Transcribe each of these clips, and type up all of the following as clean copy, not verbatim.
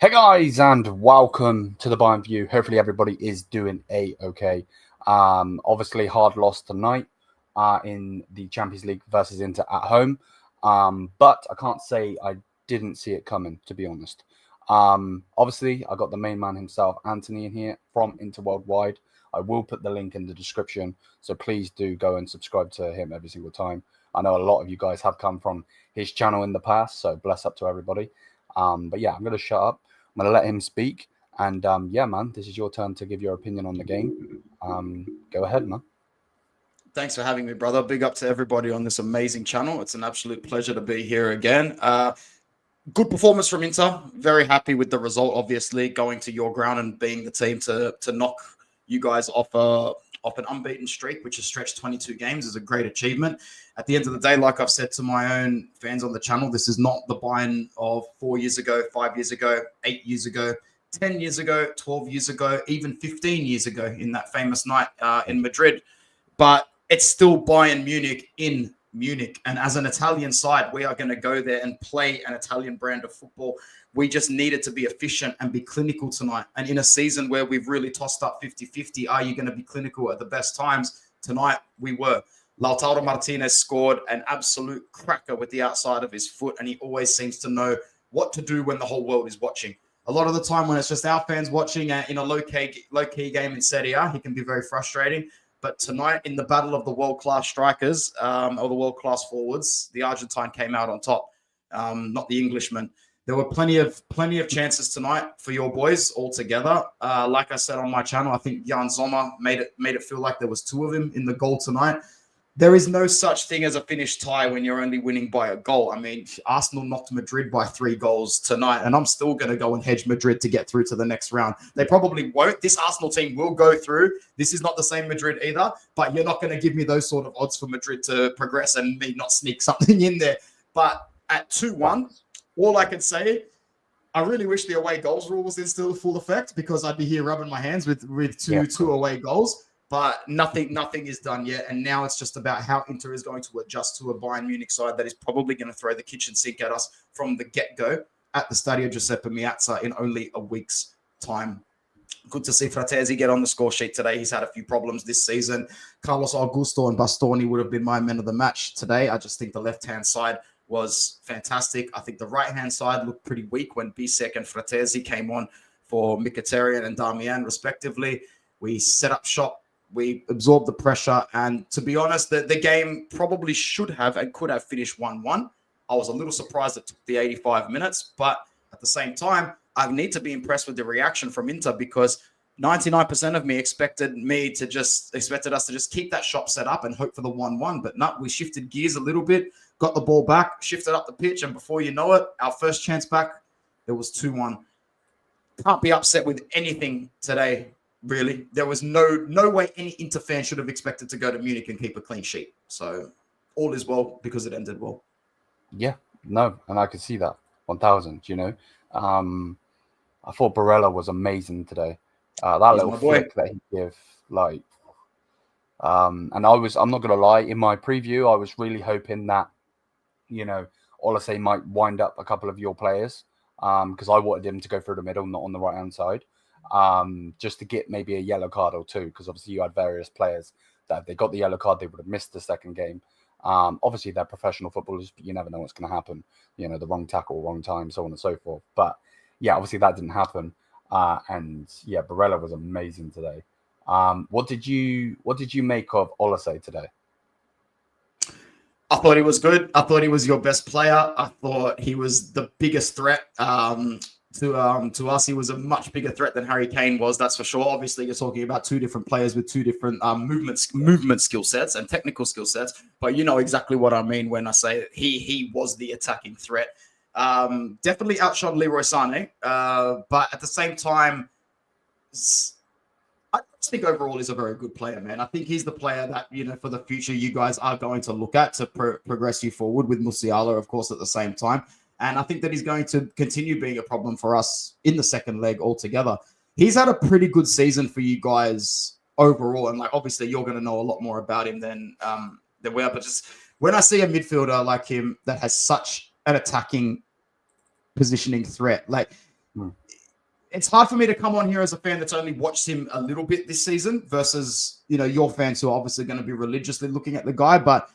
Hey guys, and welcome to the Bayern View. Hopefully everybody is doing okay. Obviously hard loss tonight in the Champions League versus Inter at home. But I can't say I didn't see it coming, to be honest. Obviously I got the main man himself, Anthony, in here from Inter Worldwide. I will put the link in the description, so please do go and subscribe to him every single time. I know a lot of you guys have come from his channel in the past, so bless up to everybody. But yeah, I'm going to shut up. I'm going to let him speak. And yeah, man, this is your turn to give your opinion on the game. Go ahead, man. Thanks for having me, brother. Big up to everybody on this amazing channel. It's an absolute pleasure to be here again. Good performance from Inter. Very happy with the result, obviously, going to your ground and being the team to knock you guys off an unbeaten streak, which has stretched 22 games, is a great achievement. At the end of the day, like I've said to my own fans on the channel, this is not the Bayern of 4 years ago, 5 years ago, 8 years ago, 10 years ago, 12 years ago, even 15 years ago in that famous night in Madrid. But it's still Bayern Munich in Munich. And as an Italian side, we are going to go there and play an Italian brand of football. We just needed to be efficient and be clinical tonight. And in a season where we've really tossed up 50-50, are you going to be clinical at the best times? Tonight, we were. Lautaro Martinez scored an absolute cracker with the outside of his foot, and he always seems to know what to do when the whole world is watching. A lot of the time when it's just our fans watching in a low-key game in Serie A, he can be very frustrating. But tonight, in the battle of the world-class strikers or the world-class forwards, the Argentine came out on top, not the Englishman. There were plenty of chances tonight for your boys altogether. Like I said on my channel, I think Jan Sommer made it feel like there was two of him in the goal tonight. There is no such thing as a finished tie when you're only winning by a goal. I mean, Arsenal knocked Madrid by 3 goals tonight, and I'm still going to go and hedge Madrid to get through to the next round. They probably won't. This Arsenal team will go through. This is not the same Madrid either, but you're not going to give me those sort of odds for Madrid to progress and me not sneak something in there. But at 2-1, all I can say, I really wish the away goals rule was in still full effect, because I'd be here rubbing my hands with two away goals. But nothing is done yet. And now it's just about how Inter is going to adjust to a Bayern Munich side that is probably going to throw the kitchen sink at us from the get-go at the Stadio Giuseppe Meazza in only a week's time. Good to see Fratesi get on the score sheet today. He's had a few problems this season. Carlos Augusto and Bastoni would have been my men of the match today. I just think the left-hand side was fantastic. I think the right-hand side looked pretty weak when Bisek and Fratesi came on for Mkhitaryan and Darmian, respectively. We set up shop. We absorbed the pressure. And to be honest, the game probably should have and could have finished 1-1. I was a little surprised it took the 85 minutes. But at the same time, I need to be impressed with the reaction from Inter, because 99% of me expected us to just keep that shop set up and hope for the 1-1. But no, we shifted gears a little bit, got the ball back, shifted up the pitch. And before you know it, our first chance back, it was 2-1. Can't be upset with anything today. Really, there was no way any Inter fan should have expected to go to Munich and keep a clean sheet. So all is well because it ended well. Yeah, no, and I could see that 1,000. I thought Barella was amazing today. That little flick that he gave, and I'm not gonna lie, in my preview, I was really hoping that Olise might wind up a couple of your players, because I wanted him to go through the middle, not on the right hand side. Just to get maybe a yellow card or two, because obviously you had various players that if they got the yellow card, they would have missed the second game. Obviously they're professional footballers, but you never know what's going to happen. The wrong tackle, wrong time, so on and so forth. But yeah, obviously that didn't happen. And yeah, Barella was amazing today. What did you make of Olise today? I thought he was good. I thought he was your best player. I thought he was the biggest threat. To us, he was a much bigger threat than Harry Kane was, that's for sure. Obviously, you're talking about two different players with two different movement skill sets and technical skill sets, but you know exactly what I mean when I say he was the attacking threat. Definitely outshone Leroy Sané, but at the same time, I think overall he's a very good player, man. I think he's the player that, for the future, you guys are going to look at to progress you forward, with Musiala, of course, at the same time. And I think that he's going to continue being a problem for us in the second leg altogether. He's had a pretty good season for you guys overall. And obviously you're going to know a lot more about him than we are. But just when I see a midfielder like him that has such an attacking positioning threat, it's hard for me to come on here as a fan that's only watched him a little bit this season versus, your fans who are obviously going to be religiously looking at the guy. But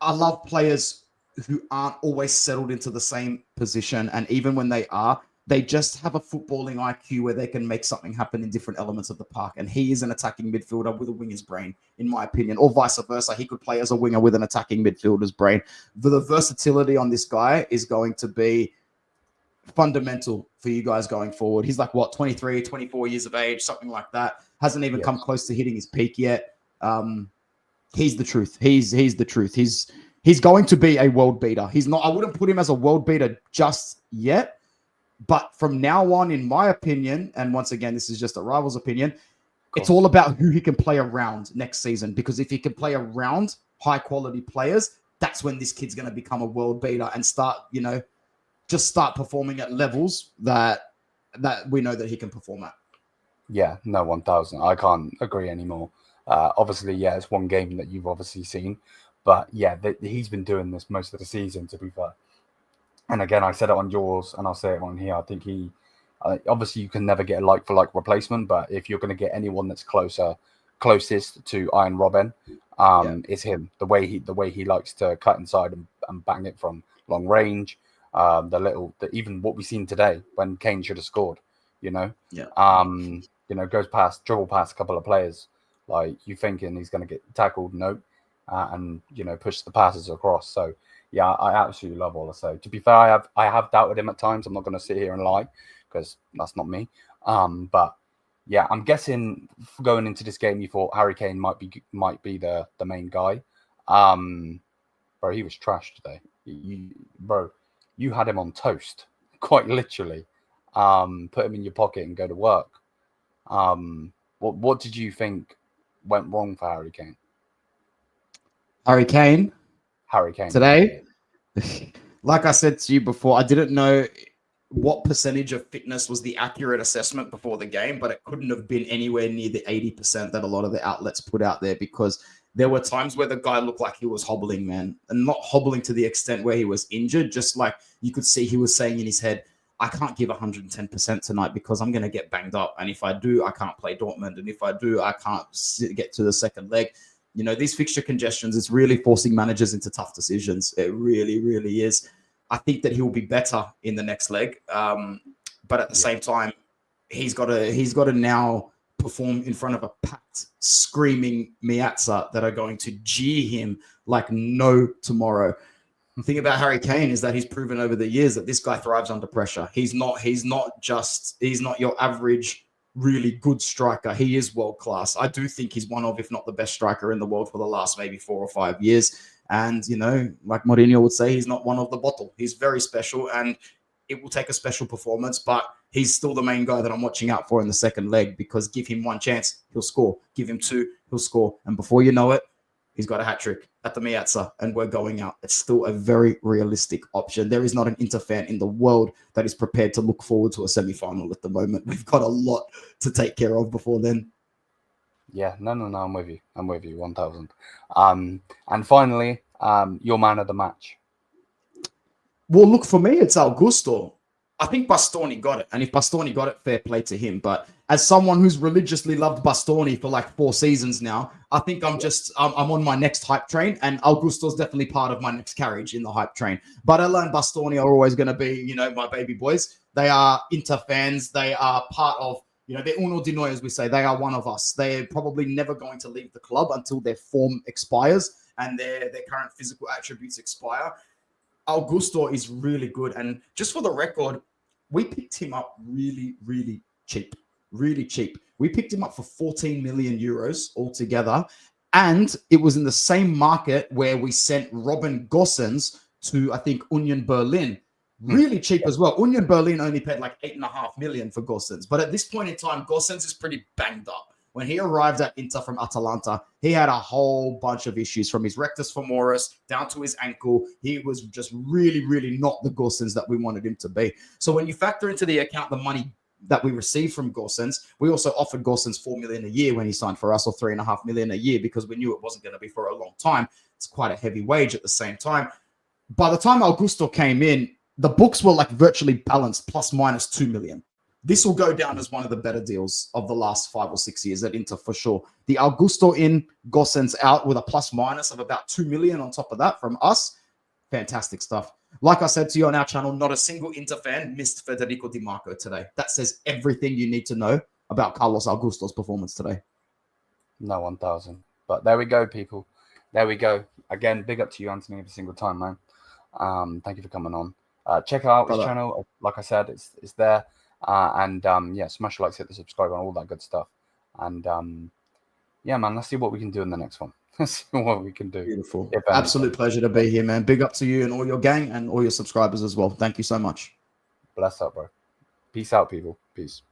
I love players who aren't always settled into the same position. And even when they are, they just have a footballing IQ where they can make something happen in different elements of the park. And he is an attacking midfielder with a winger's brain, in my opinion, or vice versa. He could play as a winger with an attacking midfielder's brain. The versatility on this guy is going to be fundamental for you guys going forward. He's like, 23, 24 years of age, something like that. Hasn't even come close to hitting his peak yet. He's the truth. He's the truth. He's going to be a world beater. He's not. I wouldn't put him as a world beater just yet. But from now on, in my opinion, and once again, this is just a rival's opinion, it's all about who he can play around next season. Because if he can play around high-quality players, that's when this kid's going to become a world beater and start, just start performing at levels that we know that he can perform at. Yeah, no, 1,000. I can't agree anymore. Obviously, it's one game that you've obviously seen. But, he's been doing this most of the season, to be fair. And again, I said it on yours, and I'll say it on here. I think obviously you can never get a like-for-like replacement, but if you're going to get anyone that's closest to Iron Robin, it's him. The way he likes to cut inside and bang it from long range. Even what we've seen today when Kane should have scored, goes dribble past a couple of players. Like, you thinking he's going to get tackled? Nope. And push the passes across. So. Yeah, I absolutely love Ola. To be fair, I have doubted him at times. I'm not going to sit here and lie because that's not me. But yeah, I'm guessing going into this game, you thought Harry Kane might be the main guy. Bro, he was trash today. You had him on toast, quite literally. Put him in your pocket and go to work. What did you think went wrong for Harry Kane? Harry Kane today, like I said to you before, I didn't know what percentage of fitness was the accurate assessment before the game, but it couldn't have been anywhere near the 80% that a lot of the outlets put out there, because there were times where the guy looked like he was hobbling, man, and not hobbling to the extent where he was injured. Just like you could see he was saying in his head, I can't give 110% tonight because I'm going to get banged up. And if I do, I can't play Dortmund. And if I do, I can't get to the second leg. These fixture congestions, it's really forcing managers into tough decisions. It really, really is. I think that he will be better in the next leg. But at the same time, he's got to now perform in front of a packed, screaming Miazza that are going to jeer him like no tomorrow. The thing about Harry Kane is that he's proven over the years that this guy thrives under pressure. He's not your average really good striker. He is world class. I do think he's one of, if not the best striker in the world for the last maybe 4 or 5 years. And, like Mourinho would say, he's not one of the bottle. He's very special, and it will take a special performance, but he's still the main guy that I'm watching out for in the second leg, because give him one chance, he'll score. Give him 2, he'll score. And before you know it, he's got a hat-trick at the Miazza, and we're going out. It's still a very realistic option. There is not an Inter fan in the world that is prepared to look forward to a semi-final at the moment. We've got a lot to take care of before then. Yeah, no, I'm with you. 1,000. And finally, your man of the match. Well, look, for me, it's Augusto. I think Bastoni got it. And if Bastoni got it, fair play to him. But as someone who's religiously loved Bastoni for like 4 seasons now, I think I'm on my next hype train. And Augusto's definitely part of my next carriage in the hype train. Barella and Bastoni are always going to be, my baby boys. They are Inter fans. They are part of, they're uno di noi, as we say. They are one of us. They're probably never going to leave the club until their form expires and their current physical attributes expire. Augusto is really good. And just for the record, we picked him up really, really cheap. Really cheap. We picked him up for 14 million euros altogether. And it was in the same market where we sent Robin Gosens to, I think, Union Berlin. Really cheap as well. Union Berlin only paid like 8.5 million for Gosens. But at this point in time, Gosens is pretty banged up. When he arrived at Inter from Atalanta, he had a whole bunch of issues, from his rectus femoris down to his ankle. He was just really, really not the Gosens that we wanted him to be. So when you factor into the account the money that we received from Gosens, we also offered Gosens 4 million a year when he signed for us, or 3.5 million a year, because we knew it wasn't going to be for a long time. It's quite a heavy wage at the same time. By the time Augusto came in, the books were like virtually balanced, plus minus 2 million. This will go down as one of the better deals of the last 5 or 6 years at Inter for sure. The Augusto in, Gosens out with a plus minus of about 2 million on top of that from us. Fantastic stuff. Like I said to you on our channel, not a single Inter fan missed Federico Di Marco today. That says everything you need to know about Carlos Augusto's performance today. No 1,000. But there we go, people. There we go. Again, big up to you, Anthony, every single time, man. Thank you for coming on. Check out his channel. Like I said, it's there. Yeah, smash the likes, hit the subscribe, and all that good stuff. And yeah, man, let's see what we can do in the next one. Let's see what we can do. Beautiful. Absolute pleasure to be here, man. Big up to you and all your gang and all your subscribers as well. Thank you so much. Bless up, bro. Peace out, people. Peace.